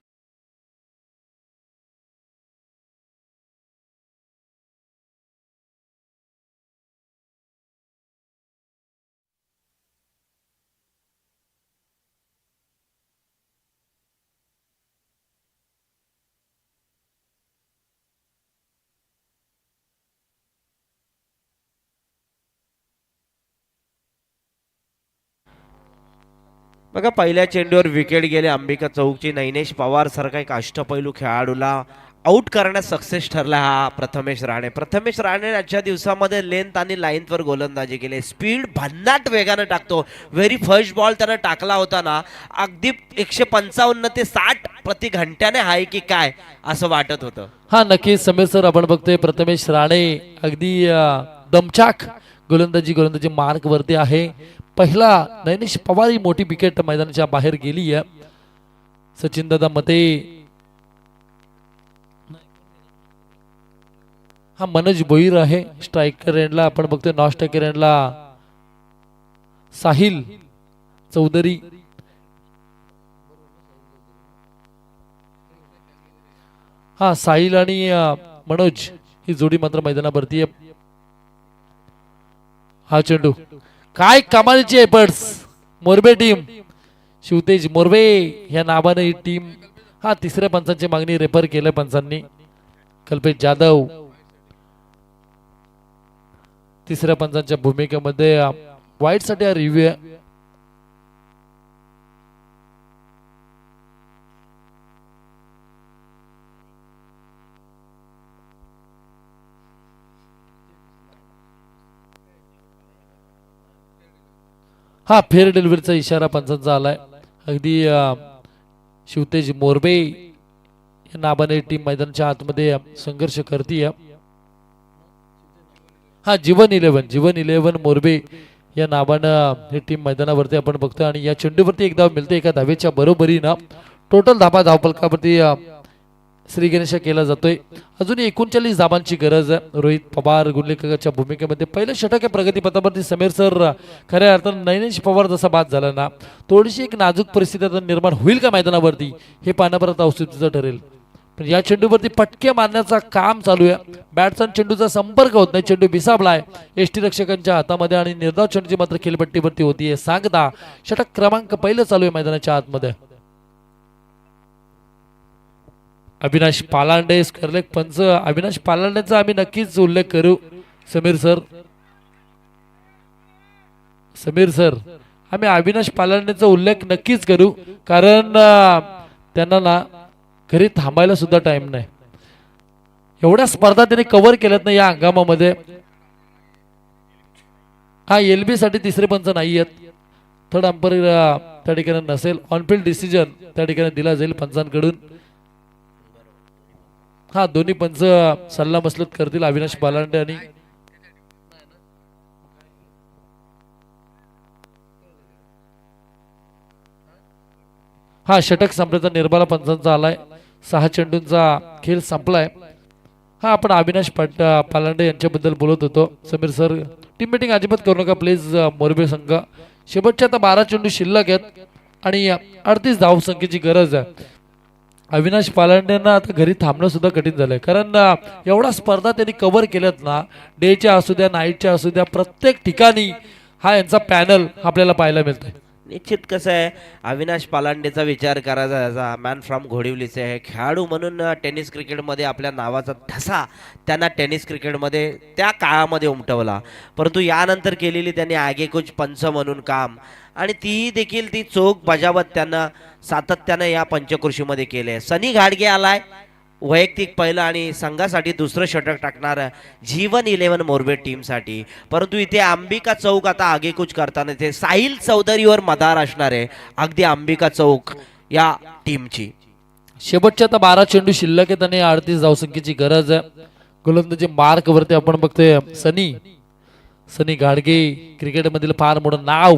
बघा, पहिल्या चेंडूवर विकेट गेले अंबिका चौकची. नैनेश पवार सारखा एक अष्टपैलू खेळाडूला आउट करण्यात सक्सेस ठरला हा प्रथमेश राणे. प्रथमेश राणे आजच्या दिवसामध्ये लेंथ आणि लाईनवर गोलंदाजी केली. स्पीड भन्नाट वेगानं टाकतो. व्हेरी फर्स्ट बॉल त्यानं टाकला होता ना, अगदी 155 ते 60 प्रति घंट्याने आहे की काय असं वाटत होतं. हा नक्कीच समीर सर, आपण बघतोय प्रथमेश राणे अगदी दमछाक गोलंदाजी मार्क वरती आहे. पहिला नैनेश पवार ही मोठी विकेट मैदानाच्या बाहेर गेली आहे. सचिन दादा मते, हा मनोज भोईर आहे स्ट्रायकर एंडला. आपण बघतोय नॉन स्ट्रायकर एंडला साहिल चौधरी. हा साहिल आणि मनोज ही जोडी मात्र मैदानावरती आहे. हा चेंडू काय कमालीची एफर्ट्स मोरबे टीम, शिवतेज मोरबे या नावाने ही टीम. हा तिसऱ्या पंचांची मागणी रेफर केलं पंचांनी. कल्पेश जाधव तिसऱ्या पंचांच्या भूमिकेमध्ये वाईट साठी हा रिव्ह्यू आहे. हा फेअर डिलिव्हरीचा इशारा पंचांचा आलाय. अगदी शिवतेज मोरबे या नावाने टीम मैदानाच्या आतमध्ये संघर्ष करते. हा जीवन इलेव्हन मोरबे या नावानं ही टीम मैदानावरती आपण बघतो आणि या चेंडूवरती एक धाव मिळते एका धावेच्या बरोबरीनं टोटल धाबा धावफलकावरती श्री गणेश केला जातोय. अजून 39 धाबांची गरज आहे. रोहित पवार गुंडलेकरच्या भूमिकेमध्ये पहिलं षटक आहे प्रगतीपथावरती. समीर सर खऱ्या अर्थानं नैनेश पवार जसा बाद झाला ना थोडीशी एक नाजूक परिस्थिती आता निर्माण होईल का मैदानावरती हे पाहणं परत औषधीचं ठरेल. पण या चेंडूवरती पटके मारण्याचा काम चालू आहे. बॅटचा चेंडूचा संपर्क होत नाही. चेंडू बिसाबलाय एसटी रक्षकांच्या हातामध्ये आणि निर्धाव चेंडूची मात्र खेळपट्टीवरती होतीये. सांगता षटक क्रमांक पहिलं चालू आहे मैदानाच्या आतमध्ये. अविनाश पालांडे स्करलेक पंच. अविनाश पालांडेचा आम्ही नक्कीच उल्लेख करू. समीर सर आम्ही अविनाश पालांडेचा उल्लेख नक्कीच करू कारण त्यांना ना घरी थांबायला सुद्धा टाइम नाही. एवढ्या स्पर्धा त्यांनी कव्हर केल्यात ना या हंगामामध्ये. हा LB साठी तिसरे पंच नाही आहेत. थर्ड अंपायर त्या ठिकाणी नसेल. ऑनफिल्ड डिसिजन त्या ठिकाणी दिला जाईल पंचांकडून. हा दोन्ही पंच सल्ला मसलत करतील अविनाश पालांडे आणि हा षटक संपल्याचा निर्बाला पंचांचा आलाय. 6 चेंडूंचा खेळ संपलाय. हा आपण अविनाश पालांडे यांच्याबद्दल बोलत होतो. समीर सर टीम मीटिंग अजिबात करू नका प्लीज. मोरबे संघ शेवटच्या आता 12 चेंडू शिल्लक आहेत आणि 38 धावसंख्येची गरज आहे. अविनाश पालांडेंना आता घरी थांबणं सुद्धा कठीण झालंय कारण एवढा स्पर्धा त्यांनी कव्हर केल्यात ना. डेच्या असू द्या नाईटच्या असू द्या प्रत्येक ठिकाणी हा यांचा पॅनल आपल्याला पाहायला मिळतोय. निश्चित कसं आहे अविनाश पालांडेचा विचार करायचा याचा मॅन फ्रॉम घोडिवलीचे आहे. खेळाडू म्हणून टेनिस क्रिकेटमध्ये आपल्या नावाचा ठसा त्यांना टेनिस क्रिकेटमध्ये त्या काळामध्ये उमटवला. परंतु यानंतर केलेली त्यांनी आगेकूच पंच म्हणून काम आणि ती देखील ती चोख बजावत त्यांना सातत्यानं या पंचकृषीमध्ये केले. सनी घाडगे आलाय वैयक्तिक पहिलं आणि संघासाठी दुसरं षटक टाकणार जीवन इलेव्हन मोरबे टीमसाठी. परंतु इथे अंबिका चौक आता आगेकूच करताना ते साहिल चौधरीवर मदार असणार आहे अगदी अंबिका चौक या टीमची. शेवटच्या आता 12 चेंडू शिल्लक आहेत आणि 38 धावसंख्येची गरज आहे. गोलंदाजी मार्क वरती आपण बघतोय सनी घाडगे क्रिकेटमधील फार मोठं नाव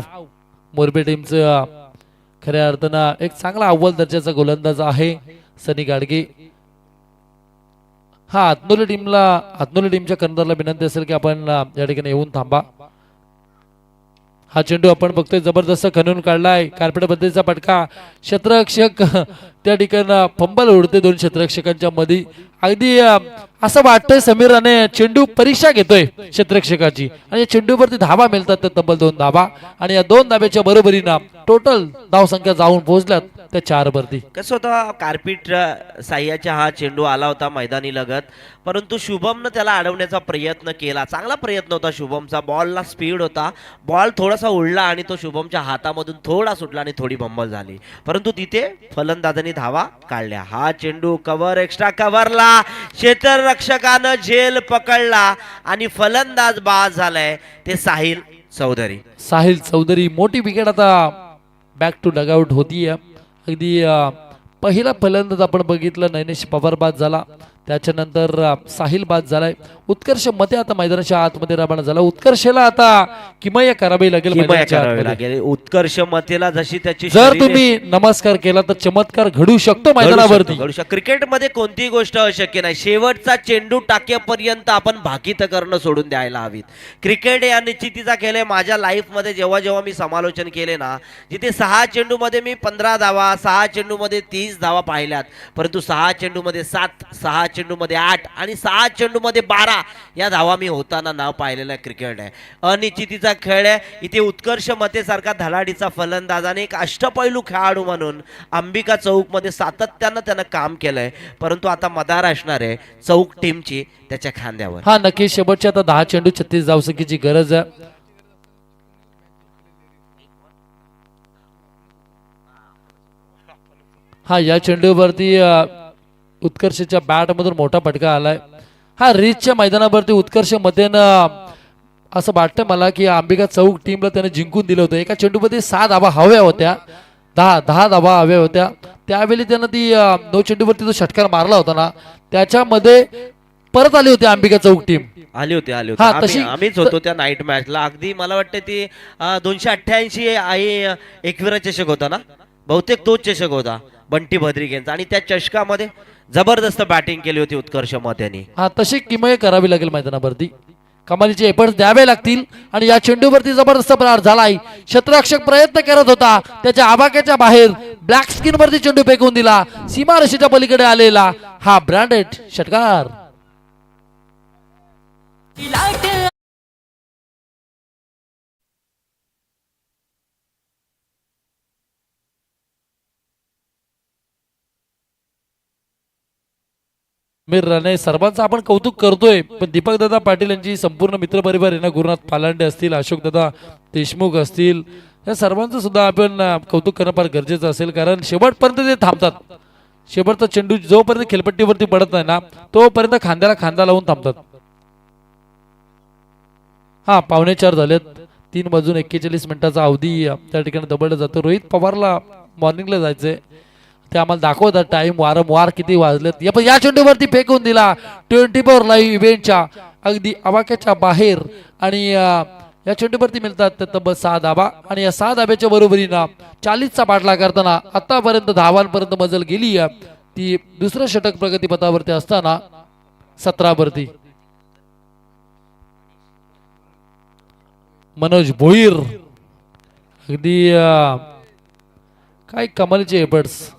मोरबे टीमचं. खऱ्या अर्थानं एक चांगला अव्वल दर्जाचा गोलंदाज आहे सनी घाडगे. हा आत्नोली टीमच्या कर्णधारला विनंती असेल की आपण या ठिकाणी येऊन थांबा. हा चेंडू आपण बघतोय जबरदस्त खणून काढलाय. कार्पेट पद्धतीचा पटका. क्षेत्ररक्षक त्या ठिकाणी फंबल उडते 2 क्षेत्ररक्षकांच्या मध्ये. अगदी असं वाटतंय समीराने चेंडू परीक्षा घेतोय क्षेत्ररक्षकाची आणि या चेंडूवरती धाबा मिळतात त्या तब्बल 2 धाबा आणि या 2 धाब्याच्या बरोबरीनं टोटल धावसंख्या जाऊन पोहोचल्यात त्या 4 वरती. कसं होतं कार्पिट साह्याचा हा चेंडू आला होता मैदानी लगत परंतु शुभमनं त्याला अडवण्याचा प्रयत्न केला. चांगला प्रयत्न होता शुभमचा. बॉलला स्पीड होता. बॉल थोडासा उडला आणि तो शुभमच्या हातामधून थोडा सुटला आणि थोडी बंबल झाली परंतु तिथे फलंदाजांनी धावा काढल्या. हा चेंडू कव्हर एक्स्ट्रा कव्हरला क्षेत्ररक्षकानं झेल पकडला आणि फलंदाज बाद झालाय ते साहिल चौधरी. मोठी विकेट आता बॅक टू डगआउट होतीये. अगदी पहिला फलंदाज आपण बघितलं नैनेश पवार बाद झाला. त्याच्यानंतर साहिल बाद झालाय. उत्कर्ष मते आता मैदानाच्या आतमध्ये रवाना झाला. उत्कर्षला आता किमया करावी लागेल. उत्कर्ष मतेला जशी त्याची जर तुम्ही नमस्कार केला तर चमत्कार घडू शकतो मैदानावरती. क्रिकेटमध्ये कोणतीही गोष्ट अशक्य नाही. शेवटचा चेंडू टाक्यापर्यंत आपण भाकीत करणं सोडून द्यायला हवीत. क्रिकेट या निश्चितीचा खेळ आहे. माझ्या लाईफमध्ये जेव्हा मी समालोचन केले ना जिथे 6 चेंडूमध्ये मी 15 धावा 6 चेंडूमध्ये 30 धावा पाहिल्यात परंतु 6 चेंडूमध्ये 7 6 चेंडूमध्ये 8 आणि 6 चेंडूमध्ये 12 या धावा मी होताना नाव पाहिलेला क्रिकेट आहे. अनिश्चितीचा खेळ आहे. इथे उत्कर्ष मते सारखा धडाडीचा फलंदाज आणि एक अष्टपैलू खेळाडू म्हणून अंबिका चौक मध्ये सातत्यानं त्यानं काम केलंय परंतु आता मदार असणार आहे चौक टीमची त्याच्या खांद्यावर. हा नक्की शेवटच्या आता 10 चेंडू 36 धावसंख्येची गरज आहे. हा या चेंडूवरती उत्कर्षच्या बॅट मधून मोठा फटका आलाय. हा रीचच्या मैदानावरती उत्कर्ष मतेनं असं वाटतं मला की अंबिका चौक टीमला त्याने जिंकून दिलं होतं. एका चेंडूमध्ये 6 धावा हव्या होत्या. 10 धावा हव्या होत्या. त्यावेळी त्यानं ती 9 चेंडूवरती जो षटकार मारला होता ना त्याच्यामध्ये परत आली होती अंबिका चौक टीम आले होते हा, तशी- आम्हीच होतो त्या नाईट मॅचला. अगदी मला वाटतं ती 288 आहे एकविरा चषक होता ना, बहुतेक तोच चषक होता बंटी भद्रिक यांचा. आणि त्या चषकामध्ये जबरदस्त बॅटिंग केली होती उत्कर्ष मत्यानी. हा, तशी किमया करावी लागेल मैदानावरती, कमालीचे एफर्ट्स द्यावे लागतील. आणि या चेंडूवरती जबरदस्त प्रहार झालाय. क्षेत्ररक्षक प्रयत्न करत होता, त्याच्या आबाक्याच्या बाहेर ब्लॅक स्किन वरती चेंडू फेकून दिला. सीमारेषेच्या पलीकडे आलेला हा ब्रँडेड षटकार. मी राणे सर्वांचं आपण कौतुक करतोय, पण दीपक दादा पाटील यांची संपूर्ण मित्रपरिवार आहे ना, गुरुनाथ पालांडे असतील, अशोक दादा देशमुख असतील, या सर्वांचं सुद्धा आपण कौतुक करणं फार गरजेचं असेल. कारण शेवटपर्यंत ते थांबतात. शेवटचा चेंडू जोपर्यंत खेळपट्टीवरती पडत नाही ना, तोपर्यंत खांद्याला खांदा लावून थांबतात. हा, 3:45 झालेत. 3 वाजून 41 मिनिटाचा अवधी त्या ठिकाणी दबडला जातो. रोहित पवारला मॉर्निंगला जायचंय, ते आम्हाला दाखवतात टाइम वारंवार किती वाजलेत. या चेंडूवरती फेकून दिला 24 लाईव्ह इव्हेंटच्या अगदी आवाक्याच्या बाहेर. आणि या चेंडूवरती मिळतात तब्बल 6 धाबा. आणि या 6 धाब्याच्या बरोबरीनं 40चा पाठला करताना आतापर्यंत धावांपर्यंत मजल गेली. ती दुसरं षटक प्रगतीपथावरती असताना 17 वरती मनोज भोईर. अगदी काय कमालीचे एफर्ट्स.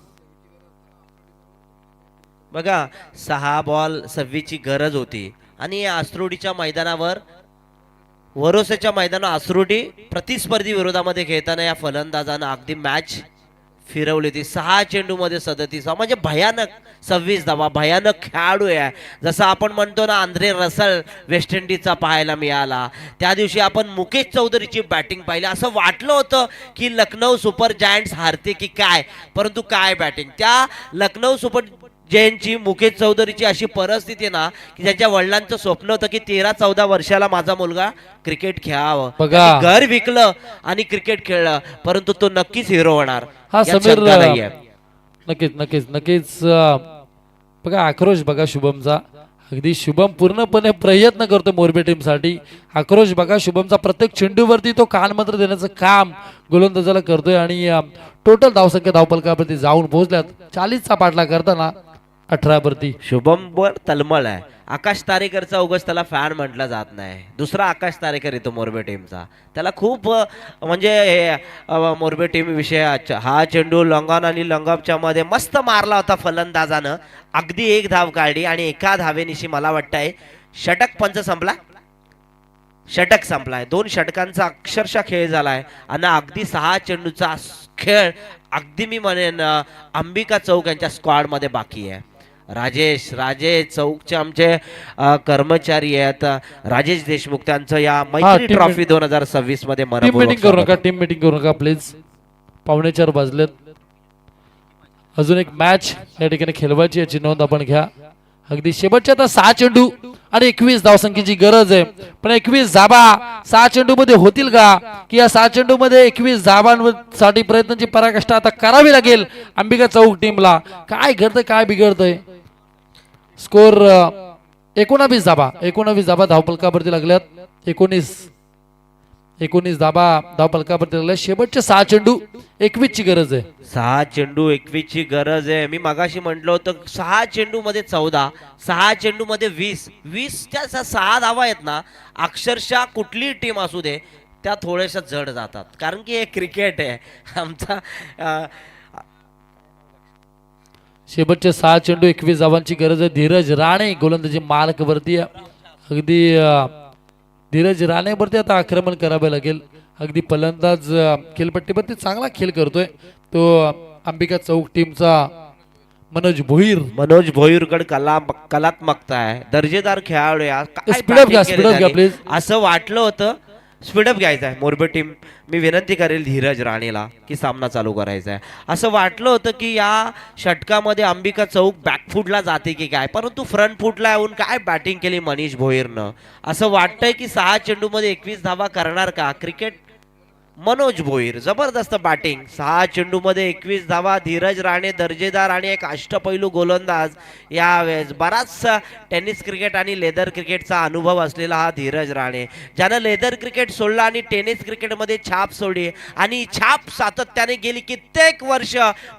बघा 6 बॉल 26 ची गरज होती. आणि या आसरोडीच्या मैदानावर, वरोसाच्या मैदानावर आसरोडी प्रतिस्पर्धी विरोधामध्ये खेळताना या फलंदाजानं अगदी मॅच फिरवली होती. 6 चेंडूमध्ये 37, म्हणजे भयानक 26 धावा. भयानक खेळाडू आहे. जसं आपण म्हणतो ना, आंद्रे रसल वेस्ट इंडिजचा पाहायला मिळाला. त्या दिवशी आपण मुकेश चौधरीची बॅटिंग पाहिली. असं वाटलं होतं की लखनौ सुपर जायंट्स हारते की काय, परंतु काय बॅटिंग. त्या लखनौ सुपर जयंतची, मुकेश चौधरीची अशी परिस्थिती ना, की ज्यांच्या वडिलांचं स्वप्न होतं की 13-14 वर्षाला माझा मुलगा क्रिकेट खेळावं. बघा. घर विकलं आणि क्रिकेट खेळलं, परंतु तो नक्कीच हिरो होणार. हा, यात समीर शंका नाहीये. नक्कीच नक्कीच नक्कीच. बघा आक्रोश बघा शुभमचा. अगदी शुभम पूर्णपणे प्रयत्न करतो मोरबी टीमसाठी. आक्रोश बघा शुभमचा. प्रत्येक चेंडूवरती तो कानमंत्र देण्याचं काम गोलंदाजाला करतोय. आणि टोटल धावसंख्या धावपलकावरती जाऊन पोहोचल्यात. 40चा पाठला करताना 18 वरती. शुभम वर तलमळ आहे. आकाश तारेकरचा उगाच त्याला फॅन म्हटलं जात नाही. दुसरा आकाश तारेकर येतो मोरबी टीमचा. त्याला खूप म्हणजे मोरबी टीम विषय हा चेंडू लॉंगॉन आणि लॉंगॉपच्या मध्ये मस्त मारला होता फलंदाजानं. अगदी 1 धाव काढली आणि एका धावेनिशी मला वाटतंय षटक पंच संपला. षटक संपलाय. 2 षटकांचा अक्षरशः खेळ झालाय. आणि अगदी 6 चेंडूचा खेळ अगदी मी म्हणेन अंबिका चौक यांच्या स्क्वॉड मध्ये बाकी आहे. राजेश चौकचे आमचे कर्मचारी आहेत, राजेश देशमुख, त्यांचं या मैत्री टीम ट्रॉफी 2026 मध्ये टीम मीटिंग करू नका, टीम मीटिंग करू नका प्लीज. 3:45 वाजलेत. अजून एक मॅच या ठिकाणी खेळवायची, याची नोंद आपण घ्या. अगदी शेवटच्या आता 6 चेंडू आणि 21 धावसंख्येची गरज आहे. पण 21 धाबा 6 चेंडू मध्ये होतील का, की या 6 चेंडू मध्ये 21 धाबांसाठी प्रयत्नांची पराकाष्ठा आता करावी लागेल अंबिका चौक टीमला. काय घडतंय, काय बिघडतंय. स्कोर 19 धाबा धावपलकावरती लागल्यात. 19 धाबा धावपलकावरती लागल्या. शेवटचे 6 चेंडू 21 ची गरज आहे. 6 चेंडू 21 ची गरज आहे. मी मगाशी म्हटलं होतं 6 चेंडू मध्ये 14, 6 चेंडू मध्ये 20च्या 6 धावा आहेत ना, अक्षरशः कुठलीही टीम असू दे त्या थोड्याशा जड जातात. कारण की हे क्रिकेट आहे आमचा. शेवटचे 6 चेंडू 21 धावांची गरज आहे. धीरज राणे गोलंदाजी मार्क वरती. अगदी धीरज राणे वरती आता आक्रमण करावे लागेल. अगदी फलंदाज खेळपट्टीवरती चांगला खेळ करतोय तो अंबिका चौक टीमचा मनोज भोईरकडे कलात्मकता आहे. दर्जेदार खेळाडू आहे. काय स्पीडअप घ्या, batting केली स्पीडअप घ्या त्यांनी. प्लीज. असं वाटलं होतं स्पीडअप घ्यायचा आहे मोरबी टीम. मी विनंती करेल धीरज राणेला की सामना चालू करायचा आहे. असं वाटलं होतं की या षटकामध्ये अंबिका चौक बॅकफुटला जाते की काय, परंतु फ्रंट फुटला येऊन काय बॅटिंग केली मनीष भोईरनं. असं वाटतंय की 6 चेंडूमध्ये 21 धावा करणार का. क्रिकेट मनोज भोईर जबरदस्त बॅटिंग 6 चेंडूमध्ये 21 धावा. धीरज राणे दर्जेदार आणि एक अष्टपैलू गोलंदाज. यावेळेस बराच टेनिस क्रिकेट आणि लेदर क्रिकेटचा अनुभव असलेला हा धीरज राणे, ज्यानं लेदर क्रिकेट सोडला आणि टेनिस क्रिकेटमध्ये छाप सोडली आणि छाप सातत्याने गेली कित्येक वर्ष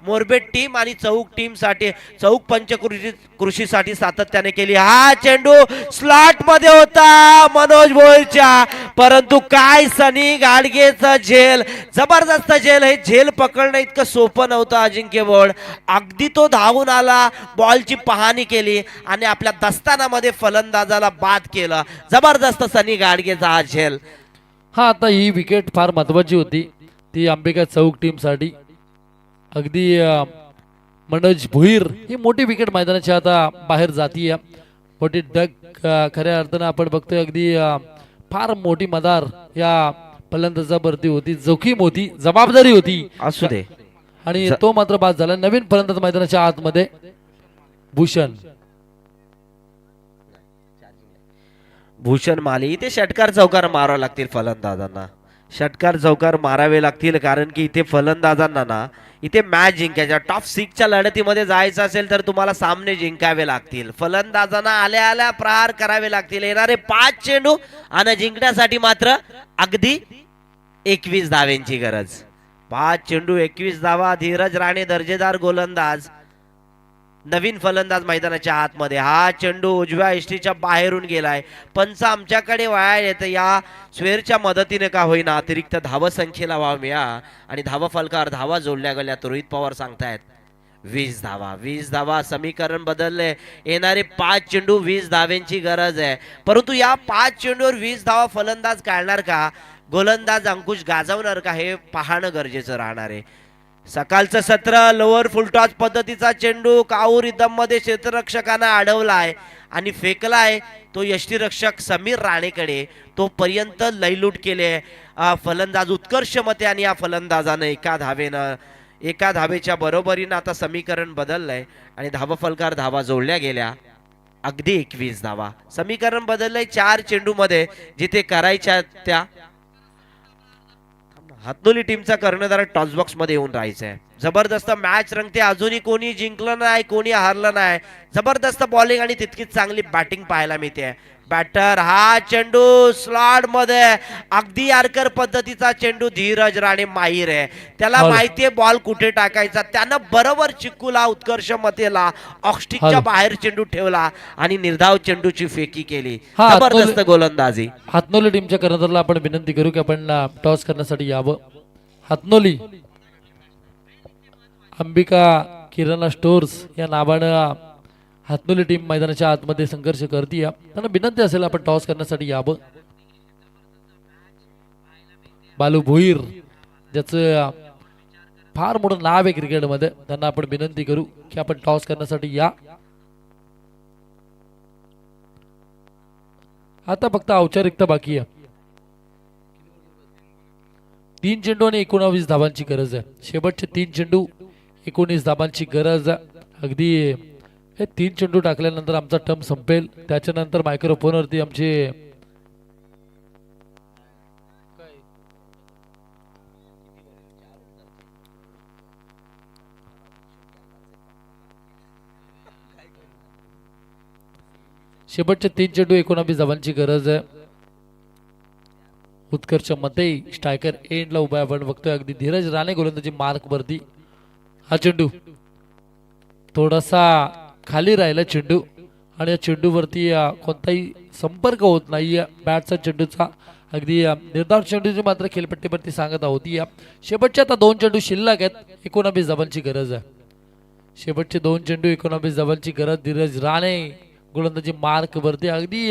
मोरबेट टीम आणि चौक टीमसाठी, चौक पंचकृषीसाठी सातत्याने केली. हा चेंडू स्लॉट मध्ये होता मनोज भोईरच्या, परंतु काय सनी गाडगेचं झेल, जबरदस्त झेल. हे झेल पकडणं इतकं सोपं नव्हतं अजिंक्य बोर्ड. अगदी तो धावून आला, बॉलची पाहणी केली आणि आपल्या दस्तानामध्ये फलंदाजाला बाद केलं. जबरदस्त सनी गाडगेचा हा झेल. हा आता ही विकेट फार महत्वाची होती ती अंबिका चौक टीमसाठी. अगदी मनोज भुईर ही मोठी विकेट मैदानाच्या आता बाहेर जातीय. मोठी डग खऱ्या अर्थानं आपण बघतोय अगदी फार मोठी मदार या फलंदाजावरती होती, जोखीम होती, जबाबदारी होती असू दे. आणि तो मात्र बाद झाला. नवीन फलंदाज मैदानाच्या आतमध्ये भूषण भूषण माली. इथे षटकार चौकार मारावे लागतील फलंदाजांना, षटकार चौकार मारावे लागतील, कारण की इथे फलंदाजांना ना इथे मॅच जिंकायच्या, टॉप 6च्या लढतीमध्ये जायचं असेल तर तुम्हाला सामने जिंकावे लागतील. फलंदाजांना आल्या आल्या प्रहार करावे लागतील. येणारे 5 चेंडू आणि जिंकण्यासाठी मात्र अगदी 21 धावेंची गरज. 5 चेंडू 21 धावा. धीरज राणे दर्जेदार गोलंदाज, नवीन फलंदाज मैदानाच्या आतमध्ये. हा चेंडू उजव्या इष्टीच्या बाहेरून गेलाय. पंच आमच्याकडे वाया येतं, या स्वेरच्या मदतीने का होईना अतिरिक्त धावसंख्येला वाव मिळा आणि धावा फलकावर धावा जोडल्या गेल्या. रोहित पवार सांगतायत 20 धावा. 20 धावा समीकरण बदलले. येणारे 5 चेंडू 20 धावेंची गरज आहे, परंतु या 5 चेंडूवर 20 धावा फलंदाज काढणार का, गोलंदाज अंकुश गाजवणार का, हे पाहणं गरजेचं राहणार आहे. सकाळचं सत्र लोअर फुलटॉस पद्धतीचा चेंडू काऊर रिदम मध्ये क्षेत्ररक्षकांना अडवलाय आणि फेकलाय तो यष्टीरक्षक समीर राणेकडे. तोपर्यंत लयलूट केले फलंदाज उत्कर्ष मते आणि या फलंदाजानं एका धावेच्या बरोबरीनं आता समीकरण बदललंय आणि धावा फलकार धावा जोडल्या गेल्या. अगदी 21 धावा समीकरण बदललंय 4 चेंडू मध्ये, जिथे करायच्या त्या हातनोली टीमचा कर्णधार टॉस बॉक्स मध्ये येऊन राहायचंय. जबरदस्त मॅच रंगते. अजूनही कोणी जिंकलं नाही, कोणी हारलं नाही. जबरदस्त बॉलिंग आणि तितकीच चांगली बॅटिंग पाहायला मिळते. बॅटर हा चेंडू स्लॉट मध्ये, अगदी यारकर पद्धतीचा चेंडू. धीरज राणे माहीर आहे, त्याला माहितीये बॉल कुठे टाकायचा. त्यानं बरोबर चिक्कूला उत्कर्ष मतेला ऑक्स्टिकच्या बाहेर चेंडू ठेवला आणि निर्धाव चेंडूची फेकी केली. जबरदस्त गोलंदाजी. हातनोली टीमच्या कर्णधाराला आपण विनंती करू की आपण टॉस करण्यासाठी यावं. हातनोली अंबिका किराणा स्टोर्स या नावानं हातनोली टीम मैदानाच्या आतमध्ये संघर्ष करते. त्यांना विनंती असेल आपण टॉस करण्यासाठी यावं. बालू भोईर ज्याचं फार मोठं नाव आहे क्रिकेटमध्ये, त्यांना आपण विनंती करू की आपण टॉस करण्यासाठी या. आता फक्त औपचारिकता बाकी आहे. 3 चेंडू आणि 19 धावांची गरज आहे. शेवटचे 3 चेंडू 19 धावांची गरज. अगदी हे 3 चेंडू टाकल्यानंतर आमचा टर्म संपेल. त्याच्यानंतर मायक्रोफोनवरती आमचे शेवटचे 3 चेंडू 19 धावांची गरज आहे. उत्कर्ष मते स्ट्रायकर एंडला उभा आपण बघतोय. अगदी धीरज राणे गोलंदाजी मार्क वरती. हा चेंडू थोडासा खाली राहिला चेंडू आणि या चेंडूवरती कोणताही संपर्क होत नाही बॅटचा चेंडूचा. अगदी निर्धाव चेंडूची मात्र खेळपट्टीवरती सांगत होती. शेवटचे आता 2 चेंडू शिल्लक आहेत. 19 धावांची गरज आहे. शेवटचे 2 चेंडू 19 धावांची गरज. धीरज राणे गोलंदाजी मार्क वरती. अगदी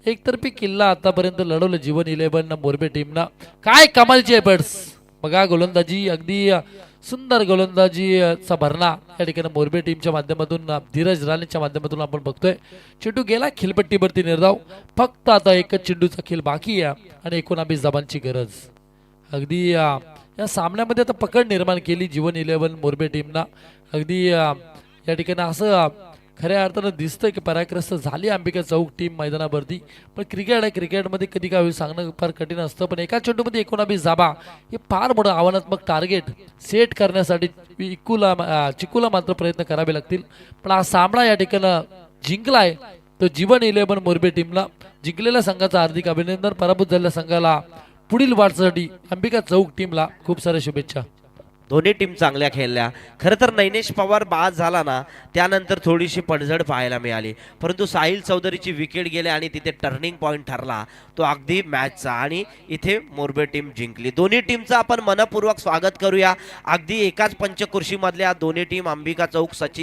एकतर्फी किल्ला आतापर्यंत लढवलं जीवन 11 मोरबे टीमना. काय कमालची एफर्ट्स बघा, गोलंदाजी अगदी सुंदर गोलंदाजीचा भरणा या ठिकाणी मोरबे टीमच्या माध्यमातून धीरज राणेच्या माध्यमातून आपण बघतोय. चेंडू गेला खेळपट्टीवरती निर्धाव. फक्त आता एकच चेंडूचा खेळ बाकी आहे आणि 19 धावांची गरज. अगदी या सामन्यामध्ये आता पकड निर्माण केली जीवन 11 मोरबे टीमना. अगदी या ठिकाणी असं खऱ्या अर्थानं दिसतं की पराग्रस्त झाली अंबिका चौक टीम मैदानावरती. पण क्रिकेट आहे, क्रिकेटमध्ये कधी काय होईल सांगणं फार कठीण असतं. पण एका चेंडूमध्ये 19 धाबा हे फार मोठं आव्हानात्मक टार्गेट सेट करण्यासाठी चिकूला मात्र प्रयत्न करावे लागतील. पण हा सामना या ठिकाणी जिंकलाय तो जीवन 11 मोरबे टीमला. जिंकलेल्या संघाचं हार्दिक अभिनंदन. पराभूत झालेल्या संघाला पुढील वाटचालीसाठी अंबिका चौक टीमला खूप साऱ्या शुभेच्छा. दोन्ही टीम चांगल्या खेळल्या. खरं तर नैनेश पवार बाद झाला ना, त्यानंतर थोडीशी पडझड पाहायला मिळाली. परंतु साहिल चौधरीची विकेट गेली आणि तिथे टर्निंग पॉईंट ठरला तो अगदी मॅचचा, आणि इथे मोरबे टीम जिंकली. दोन्ही टीमचं आपण मनपूर्वक स्वागत करूया. अगदी एकाच पंचकुर्शीमधल्या दोन्ही टीम अंबिका चौक सचिन